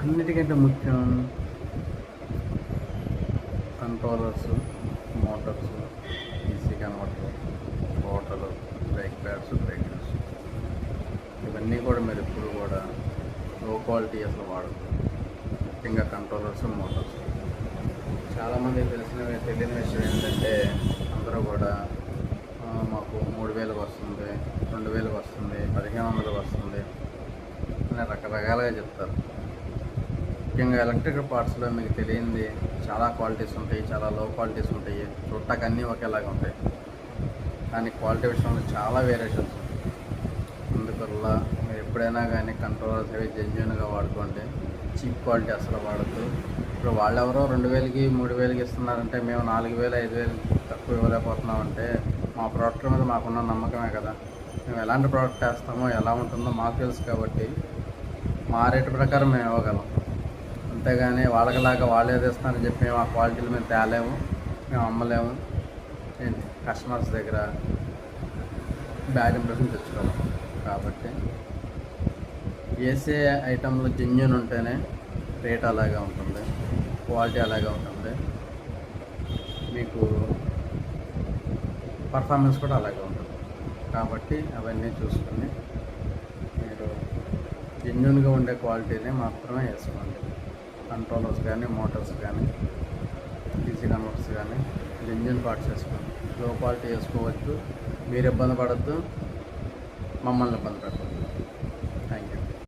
అన్నిటికంటే ముఖ్యం controllers, Motors, EC converter, total, brake pads, breakers, ఇవన్నీ కూడా మీరు ఎప్పుడు కూడా లో క్వాలిటీ అసలు వాడదు. ముఖ్యంగా కంట్రోలర్స్, మోటార్స్. చాలామందికి తెలియని విషయం ఏంటంటే అందరూ కూడా మాకు 3000కి వస్తుంది, 2000కి వస్తుంది, 1500కి వస్తుంది అని రకరకాలుగా చెప్తారు. ముఖ్యంగా ఎలక్ట్రికల్ పార్ట్స్లో మీకు తెలియంది చాలా క్వాలిటీస్ ఉంటాయి, చాలా లో క్వాలిటీస్ ఉంటాయి. చూడటానికి అన్నీ ఒకేలాగా ఉంటాయి, కానీ క్వాలిటీ విషయంలో చాలా వేరియేషన్స్ ఉంటాయి. అందువల్ల మీరు ఎప్పుడైనా కానీ కంట్రోలర్స్ అవి జెన్యూన్గా వాడుకోండి. చీప్ క్వాలిటీ అసలు వాడద్దు. ఇప్పుడు వాళ్ళెవరో 2000కి 3000కి ఇస్తున్నారంటే మేము 4000 5000 తక్కువ ఇవ్వలేకపోతున్నామంటే మా ప్రోడక్ట్ మీద మాకున్న నమ్మకమే కదా. మేము ఎలాంటి ప్రోడక్ట్ వేస్తామో ఎలా ఉంటుందో మాకు తెలుసు కాబట్టి మా రేటు ప్రకారం మేము ఇవ్వగలం. అంతేగాని వాళ్ళకిలాగా వాళ్ళు ఏది ఇస్తారని చెప్పి మేము ఆ క్వాలిటీలు మేము తేలేము, మేము అమ్మలేము. ఏంటి కస్టమర్స్ దగ్గర బ్యాడ్ ఇంప్రెషన్ తెచ్చుకోము. కాబట్టి వేసే ఐటెంలో జెన్యూన్ ఉంటేనే రేట్ అలాగే ఉంటుంది, క్వాలిటీ అలాగే ఉంటుంది, మీకు పర్ఫార్మెన్స్ కూడా అలాగే ఉంటుంది. కాబట్టి అవన్నీ చూసుకొని మీరు జెన్యూన్గా ఉండే క్వాలిటీని మాత్రమే వేసుకోండి. కంట్రోలర్స్ కానీ, మోటార్స్ కానీ, డీసీ కన్వర్టర్స్ కానీ జెన్యూన్ పార్ట్స్ వేసుకోండి. లో క్వాలిటీ వేసుకోవచ్చు, మీరు ఇబ్బంది పడద్దు, మమ్మల్ని ఇబ్బంది పెట్టద్దు.